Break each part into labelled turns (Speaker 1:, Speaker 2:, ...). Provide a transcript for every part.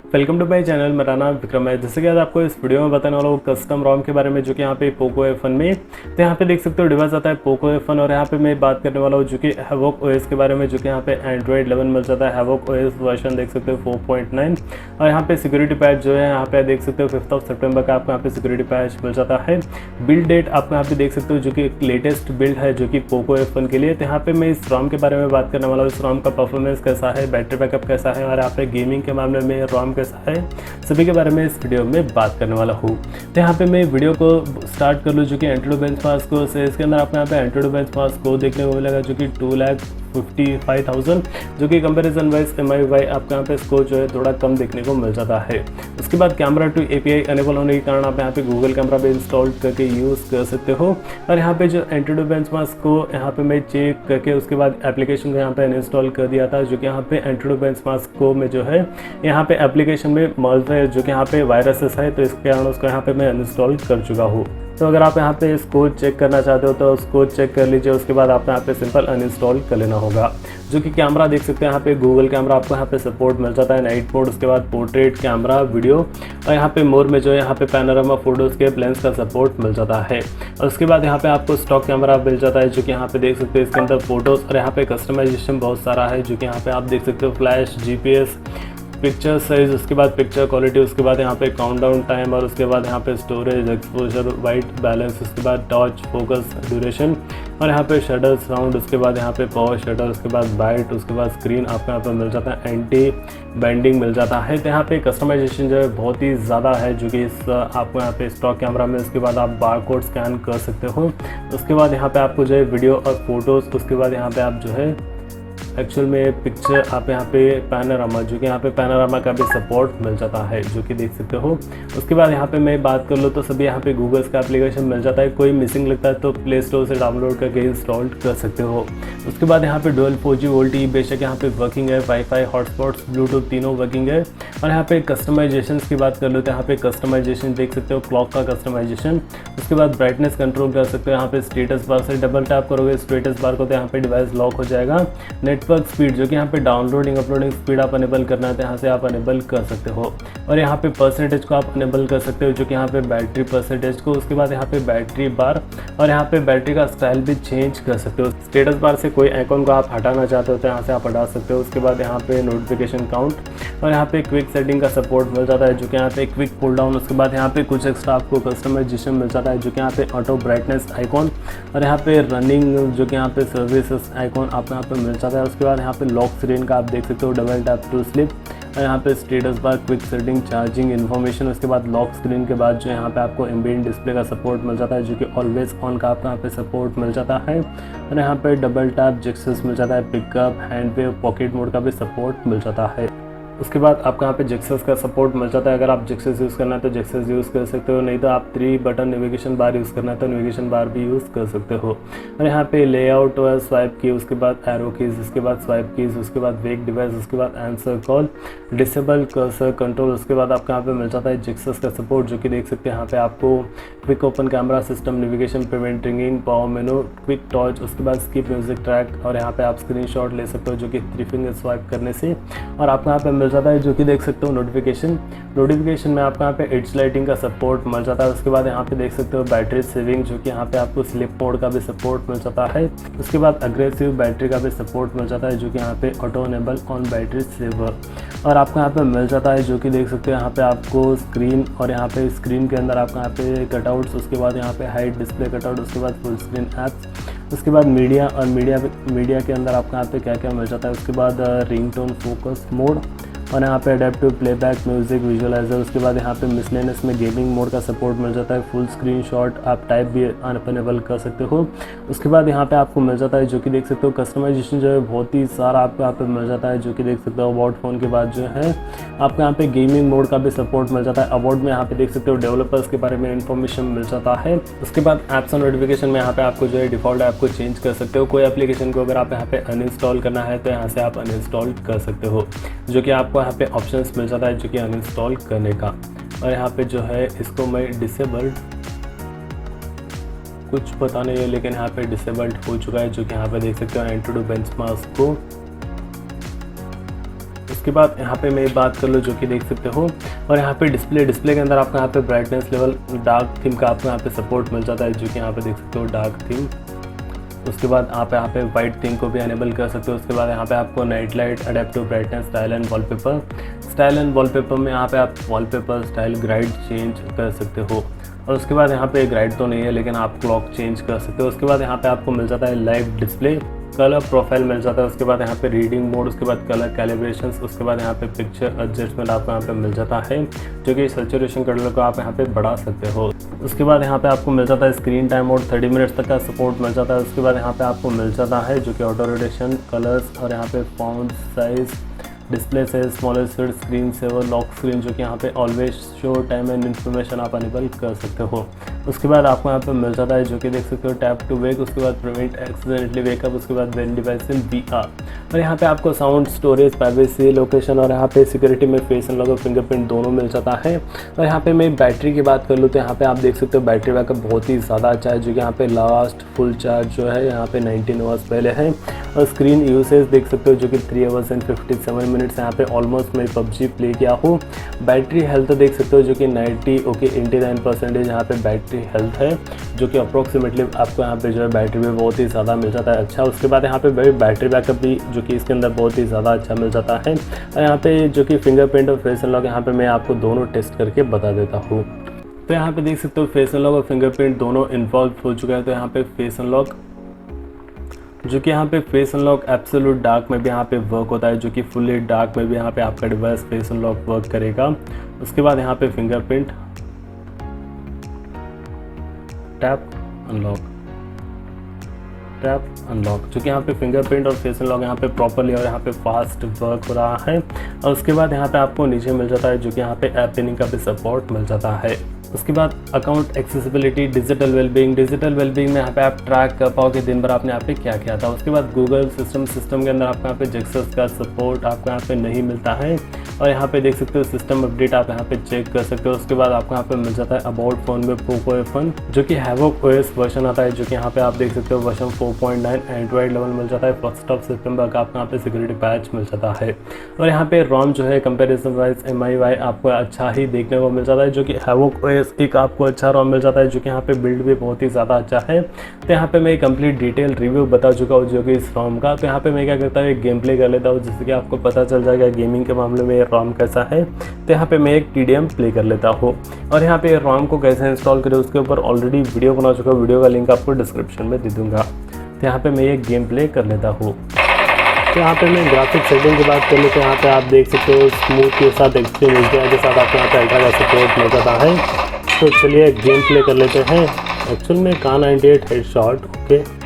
Speaker 1: Welcome to my channel. मेरा नाम विक्रम है। जैसे कि आज आपको इस वीडियो में बताने वाला हूँ कस्टम रोम के बारे में, जो कि यहाँ पे पोको F1 में। तो यहाँ पे देख सकते हो डिवाइस आता है पोको F1, और यहाँ पे मैं बात करने वाला हूँ जो कि HavocOS के बारे में, जो कि यहाँ पे एंड्रॉइड 11 मिल जाता है। HavocOS वर्जन देख सकते हो 4.9, और यहाँ पे सिक्योरिटी पैच जो है यहाँ पे देख सकते हो 5 सितंबर का आपको यहाँ पे सिक्योरिटी पैच मिल जाता है। बिल्ड डेट आपको यहाँ पे देख सकते हो जो कि लेटेस्ट बिल्ड है जो कि पोको F1 के लिए। तो यहाँ पे मैं इस रोम के बारे में बात करने वाला हूँ। इस रोम का परफॉर्मेंस कैसा है, बैटरी बैकअप कैसा है, और यहाँ पे गेमिंग के मामले में रोम कैसा है, सभी के बारे में इस वीडियो में बात करने वाला हूँ। तो यहाँ पे मैं वीडियो को स्टार्ट कर लूँ जो कि एंटूटू बेंचमार्क से। इसके अंदर आपको यहाँ पे एंटूटू बेंचमार्क को देखने को मिलेगा जो कि 2,55,000, जो कि कंपैरिजन वाइज MIUI आपको यहाँ पे स्कोर जो है थोड़ा कम देखने को मिल जाता है। उसके बाद कैमरा टू API अनेबल होने के कारण आप यहाँ पे गूगल कैमरा भी इंस्टॉल करके यूज़ कर सकते हो। और यहाँ पे जो एंटूटू बेंचमार्क को यहाँ पे मैं चेक करके उसके बाद एप्लीकेशन को यहाँ पे अनइंस्टॉल कर दिया था, जो कि यहाँ पे एंटूटू बेंचमार्क को में जो है यहाँ पे एप्लीकेशन में मॉलवेयर जो कि यहाँ पे वायरसेस है, तो इसके कारण उसको यहाँ पे मैं अनइंस्टॉल कर चुका हूँ। तो अगर आप यहाँ पे इसको चेक करना चाहते हो तो उसको चेक कर लीजिए। उसके बाद आपको यहाँ पे सिंपल अनइंस्टॉल कर लेना होगा। जो कि कैमरा देख सकते हैं यहाँ पे गूगल कैमरा आपको यहाँ पे सपोर्ट मिल जाता है, नाइट मोड, उसके बाद पोर्ट्रेट कैमरा वीडियो, और यहाँ पे मोर में जो है यहाँ पे पैनोरामा फोटोज के लेंस का सपोर्ट मिल जाता है। और उसके बाद यहाँ पे आपको स्टॉक कैमरा मिल जाता है, जो कि यहाँ पे देख सकते हो इसके अंदर फोटोज़, और यहाँ पे कस्टमाइजेशन बहुत सारा है, जो कि यहाँ पे आप देख सकते हो फ्लैश, GPS, पिक्चर साइज, उसके बाद पिक्चर क्वालिटी, उसके बाद यहाँ पे काउंटडाउन टाइम, और उसके बाद यहाँ पे स्टोरेज, एक्सपोजर, वाइट बैलेंस, उसके बाद टॉर्च, फोकस, ड्यूरेशन, और यहाँ पे शटर साउंड, उसके बाद यहाँ पे पावर शटर, उसके बाद बाइट, उसके बाद स्क्रीन आपको यहाँ पे मिल जाता है, एंटी बेंडिंग मिल जाता है। तो यहाँ पे कस्टमाइजेशन जो है बहुत ही ज़्यादा है, जो कि इस आपको यहाँ पे स्टॉक कैमरा में। उसके बाद आप बारकोड स्कैन कर सकते हो। उसके बाद यहाँ पे आपको जो है वीडियो और फोटोज़, उसके बाद यहाँ पे आप जो है एक्चुअल में पिक्चर आप यहाँ पे पैनोरामा, जो कि यहाँ पे पैनोरामा का भी सपोर्ट मिल जाता है, जो कि देख सकते हो। उसके बाद यहाँ पे मैं बात कर लूँ तो सभी यहाँ पे गूगल्स का एप्लीकेशन मिल जाता है। कोई मिसिंग लगता है तो प्ले स्टोर से डाउनलोड करके इंस्टॉल कर सकते हो। उसके बाद यहाँ पे डुअल 4G वोल्टी बेशक यहाँ पे वर्किंग है, वाईफाई, हॉटस्पॉट्स, ब्लूटूथ तीनों वर्किंग है। और यहाँ पे कस्टमाइजेशन की बात कर लो तो यहाँ पे कस्टमाइजेशन देख सकते हो, क्लॉक का कस्टमाइजेशन। उसके बाद ब्राइटनेस कंट्रोल कर सकते हो। यहाँ पे स्टेटस बार से डबल टैप करोगे स्टेटस बार को तो यहाँ पे डिवाइस लॉक हो जाएगा। नेटवर्क स्पीड, जो कि यहाँ पे डाउनलोडिंग अपलोडिंग स्पीड आप अनेबल करना है तो यहाँ से आप अनेबल कर सकते हो। और यहाँ पे परसेंटेज को आप अनेबल कर सकते हो, जो कि यहाँ पे बैटरी परसेंटेज को। उसके बाद यहाँ पे बैटरी बार, और यहाँ पे बैटरी का स्टाइल भी चेंज कर सकते हो। स्टेटस बार से कोई आइकॉन को आप हटाना चाहते हो तो यहाँ से आप हटा सकते हो। उसके बाद यहाँ पे नोटिफिकेशन काउंट, और यहाँ पे क्विक सेटिंग का सपोर्ट मिल जाता है, जो कि यहाँ पे क्विक पुल डाउन। उसके बाद यहाँ पे कुछ एक्स्ट्रा आपको कस्टमाइजेशन मिल जाता है, जो कि यहाँ पे ऑटो ब्राइटनेस आइकॉन, और यहाँ पे रनिंग, जो कि यहाँ पे सर्विसेज आइकॉन आपको यहाँ पे मिल जाता है। उसके बाद यहाँ पे लॉक स्क्रीन का आप देख सकते हो, डबल टैप टू स्लिप, और यहाँ पे status bar, quick setting, charging information. उसके बाद लॉक स्क्रीन के बाद जो यहाँ पे आपको एम्बिएंट डिस्प्ले का सपोर्ट मिल जाता है, जो कि ऑलवेज ऑन का आपको यहाँ पे सपोर्ट मिल जाता है। और यहाँ पे डबल टैप जेक्सेस मिल जाता है, पिकअप, हैंड पे, पॉकेट मोड का भी सपोर्ट मिल जाता है। उसके बाद आपको यहाँ पे जेक्सेस का सपोर्ट मिल जाता है। अगर आप जेक्सेस यूज़ करना है तो जेक्सेस यूज़ कर सकते हो, नहीं तो आप 3 बटन नेविगेशन बार यूज़ करना है तो नेविगेशन बार भी यूज़ कर सकते हो। और यहाँ पे लेआउट और स्वाइप की, उसके बाद एरो कीज़, उसके बाद स्वाइप कीज़, उसके बाद वेक डिवाइस, उसके बाद answer call, disable cursor control. उसके बाद आपको यहाँ पे मिल जाता है जेक्सेस का सपोर्ट, जो कि देख सकते हैं यहाँ पे आपको quick open camera system, navigation, prevent ringing, power मेनू, क्विक टॉर्च, उसके बाद स्किप म्यूजिक ट्रैक, और यहाँ पे आप स्क्रीनशॉट ले सकते हो जो कि 3 फिंगर स्वाइप करने से। और आपको यहाँ पे मिल जाता है, जो कि देख सकते हो नोटिफिकेशन में आपको यहाँ पे एज लाइटिंग का सपोर्ट मिल जाता है। उसके बाद यहाँ पे देख सकते हो बैटरी सेविंग, जो कि यहाँ पे आपको स्लिप मोड का भी सपोर्ट मिल जाता है। उसके बाद अग्रेसिव बैटरी का भी सपोर्ट मिल जाता है, जो कि यहाँ पे auto enable on battery saver. और आपको यहाँ पे मिल जाता है, जो कि देख सकते हो यहाँ पे आपको स्क्रीन, और यहाँ पे स्क्रीन के अंदर आपको यहाँ पे कटआउट्स, उसके बाद यहाँ पे हाइट डिस्प्ले कटआउट, उसके बाद फुल स्क्रीन ऐप्स, उसके बाद मीडिया, और मीडिया के अंदर आपको यहाँ पे क्या क्या मिल जाता है। उसके बाद रिंगटोन फोकस मोड, और यहाँ पे अडेप्टिव प्लेबैक, म्यूजिक, विजुअलाइजर। उसके बाद यहाँ पे मिसलेनियस में गेमिंग मोड का सपोर्ट मिल जाता है। फुल स्क्रीन शॉट आप टाइप भी अनेबल कर सकते हो। उसके बाद यहाँ पे आपको मिल जाता है, जो कि देख सकते हो कस्टमाइजेशन जो है बहुत ही सारा आपको यहाँ पे मिल जाता है, जो कि देख सकते हो अबाउट फ़ोन के बाद जो है आपको यहाँ पे गेमिंग मोड का भी सपोर्ट मिल जाता है। अबाउट में यहाँ पे देख सकते हो डेवलपर्स के बारे में इन्फॉर्मेशन मिल जाता है। उसके बाद ऐप्स और नोटिफिकेशन में यहाँ पे आपको जो है डिफ़ॉल्ट ऐप को चेंज कर सकते हो। कोई एप्लीकेशन को अगर आप यहाँ पे अनइंस्टॉल करना है तो यहाँ से आप अनइंस्टॉल कर सकते हो, जो कि आपको यहाँ पे ऑप्शंस मिल जाता है जो कि अनइंस्टॉल करने का। और यहाँ पे जो है इसको मैं डिसेबल्ड, कुछ पता नहीं है लेकिन यहाँ पे डिसेबल्ड हो चुका है, जो कि यहाँ पे देख सकते हो एंटूटू बेंचमार्क को। उसके बाद यहाँ पे मैं बात कर लूँ जो कि देख सकते हो, और यहाँ पे डिस्प्ले के अंदर आपको यहाँ पे ब्राइटनेस लेवल डार्क थीम का आपको यहाँ पे सपोर्ट मिल जाता है, जो कि यहाँ पे देख सकते हो डार्क थीम। उसके बाद आप यहाँ पे वाइट थीम को भी एनेबल कर सकते हो। उसके बाद यहाँ पे आपको night light, adaptive brightness, style and wallpaper में यहाँ पे आप वॉलपेपर स्टाइल ग्राइड चेंज कर सकते हो। और उसके बाद यहाँ पे ग्राइड तो नहीं है, लेकिन आप क्लॉक चेंज कर सकते हो। उसके बाद यहाँ पे आपको मिल जाता है लाइव डिस्प्ले, कलर प्रोफाइल मिल जाता है। उसके बाद यहाँ पे रीडिंग मोड, उसके बाद कलर कैलिब्रेशंस, उसके बाद यहाँ पे पिक्चर एडजस्टमेंट आपको यहाँ पे मिल जाता है, जो कि सैचुरेशन कलर को आप यहाँ पे बढ़ा सकते हो। उसके बाद यहाँ पे आपको मिल जाता है स्क्रीन टाइम मोड, 30 मिनट्स तक का सपोर्ट मिल जाता है। उसके बाद यहाँ पे आपको मिल जाता है जो कि ऑटो रोटेशन, कलर्स, और यहाँ पे font size, display size, smallest screen saver, lock screen, जो कि यहाँ पे always show time and information आप अनेबल कर सकते हो। उसके बाद आपको यहाँ पे मिल जाता है जो कि देख सकते हो टैप टू वेक, उसके बाद प्रिवेंट एक्सीडेंटली वेकअप, उसके बाद वेन डिवाइस इन VR, और यहाँ पे आपको साउंड, स्टोरेज, प्राइवेसी, लोकेशन, और यहाँ पे सिक्योरिटी में फेस अनलॉक और फिंगरप्रिंट दोनों मिल जाता है। और यहाँ पे मैं बैटरी की बात कर लूँ तो यहाँ पे आप देख सकते हो बैटरी बैकअप बहुत ही ज़्यादा अच्छा है, जो कि यहाँ पे लास्ट फुल चार्ज जो है यहाँ पे 19 आवर्स पहले है। और स्क्रीन यूसेज देख सकते हो जो कि 3 आवर्स एंड 57 मिनट्स यहाँ पे ऑलमोस्ट मैं PUBG प्ले किया हूँ। बैटरी हेल्थ देख सकते हो जो कि 89% यहाँ पे बैटरी हेल्थ है, जो कि अप्रोक्सीमेटली आपको यहाँ पे जो है बैटरी भी बहुत ही ज़्यादा मिल जाता है अच्छा। उसके बाद यहाँ पे बैटरी बैकअप भी जो कि इसके अंदर बहुत ही ज़्यादा अच्छा मिल जाता है। और यहाँ पे जो कि फिंगरप्रिंट और फेस अनलॉक यहाँ पे मैं आपको दोनों टेस्ट करके बता देता हूँ। तो यहाँ पे देख सकते हो फेस अनलॉक और फिंगरप्रिंट दोनों इन्वॉल्व हो चुका है। तो यहाँ पे फेस अनलॉक जो कि यहाँ पे फेस अनलॉक एब्सोल्यूट डार्क में भी यहाँ पे वर्क होता है, जो कि फुल्ली डार्क में भी यहाँ पे आपका डिवाइस फेस अनलॉक वर्क करेगा। उसके बाद यहाँ पे फिंगरप्रिंट, टैप अनलॉक, जो कि यहाँ पे फिंगरप्रिंट और फेस अनलॉक यहाँ पे प्रॉपरली और यहाँ पे फास्ट वर्क हो रहा है। और उसके बाद यहाँ पे आपको नीचे मिल जाता है जो कि यहाँ पे ऐप पिनिंग का भी सपोर्ट मिल जाता है। उसके बाद अकाउंट एक्सेसिबिलिटी, डिजिटल वेलबींग में यहाँ पे आप ट्रैक कर पाओगे दिन भर आपने यहाँ पे क्या किया था। उसके बाद गूगल सिस्टम के अंदर आपको यहाँ पे जेक्सस का सपोर्ट आपको यहाँ पे नहीं मिलता है। और यहाँ पे देख सकते हो सिस्टम अपडेट आप यहाँ पे चेक कर सकते हो। उसके बाद आपको यहाँ पे मिल जाता है अबाउट फोन में पोको F1 जो कि HavocOS वर्जन आता है, जो कि यहाँ पे आप देख सकते हो वर्जन 4.9 एंड्रॉइड लेवल मिल जाता है। 1 सितंबर का आपको यहाँ पे सिक्योरिटी पैच मिल जाता है। और यहाँ पे रोम जो है कंपेरिजन वाइज MIUI आपको अच्छा ही देखने को मिल जाता है, जो कि HavocOS एक आपको अच्छा रोम मिल जाता है, जो कि यहाँ पे बिल्ड भी बहुत ही ज़्यादा अच्छा है। तो यहाँ पे मैं कंप्लीट डिटेल रिव्यू बता चुका हूँ जो कि इस रोम का। तो यहाँ पे मैं क्या करता हूँ एक गेम प्ले कर लेता हूँ, जिससे कि आपको पता चल जाएगा गेमिंग के मामले में रोम कैसा है। तो यहाँ पे मैं एक TDM प्ले कर लेता हूँ। और यहाँ पे रोम को कैसे इंस्टॉल करें उसके ऊपर ऑलरेडी वीडियो बना चुका हूँ, वीडियो का लिंक आपको डिस्क्रिप्शन में दे दूँगा। तो यहाँ पे मैं एक गेम प्ले कर लेता हूँ। तो यहाँ पे मैं ग्राफिक सेटिंग की बात कर लूँ तो यहाँ पे आप देख सकते हो स्मूथ के साथ एक्सट्रीम HDR के साथ आपको यहाँ पे अल्ट्रा का सपोर्ट मिल जाता है। तो चलिए गेम प्ले कर लेते हैं। एक्चुअल में 𝗗98 हेडशॉट ओके।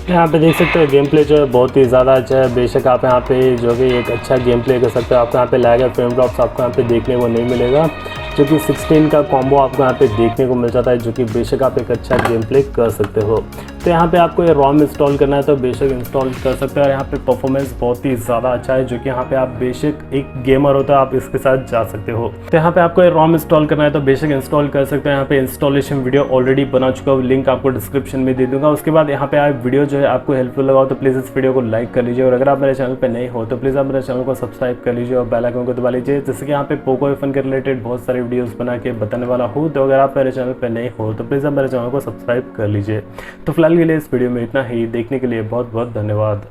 Speaker 1: यहाँ पे देख सकते हो गेम प्ले जो है बहुत ही ज़्यादा अच्छा है। बेशक आप यहाँ पे जो कि एक अच्छा गेम प्ले कर सकते हो। आपको यहाँ पे लैग या फ्रेम ड्रॉप्स आपको यहाँ पे देखने को नहीं मिलेगा, जो कि 16 का कॉम्बो आपको यहाँ पे देखने को मिल जाता है, जो कि बेशक आप एक अच्छा गेम प्ले कर सकते हो। तो यहाँ पे आपको ये रोम इंस्टॉल करना है तो बेशक इंस्टॉल कर सकते हो। और यहाँ पे परफॉर्मेंस बहुत ही ज़्यादा अच्छा है, जो कि यहाँ पे आप बेशक एक गेमर होता है आप इसके साथ जा सकते हो। तो यहाँ पे आपको ये रोम इंस्टॉल करना है तो बेशक इंस्टॉल कर सकते हो। यहाँ पे इंस्टॉलेशन वीडियो ऑलरेडी बना चुका हूँ, लिंक आपको डिस्क्रिप्शन में दे दूंगा। उसके बाद यहाँ पे आप वीडियो जो है आपको हेल्पफुल लगा तो प्लीज़ इस वीडियो को लाइक कर लीजिए, और अगर आप मेरे चैनल पर नहीं हो तो प्लीज़ आप मेरे चैनल को सब्सक्राइब कर लीजिए और बेल आइकन को दबा लीजिए, जैसे कि यहाँ पे पोको एफ1 के रिलेटेड बहुत सारे वीडियोस बना के बताने वाला हूँ। तो अगर आप मेरे चैनल पर नहीं हो तो प्लीज़ आप मेरे चैनल को सब्सक्राइब कर लीजिए। तो फिलहाल के लिए इस वीडियो में इतना ही। देखने के लिए बहुत बहुत धन्यवाद।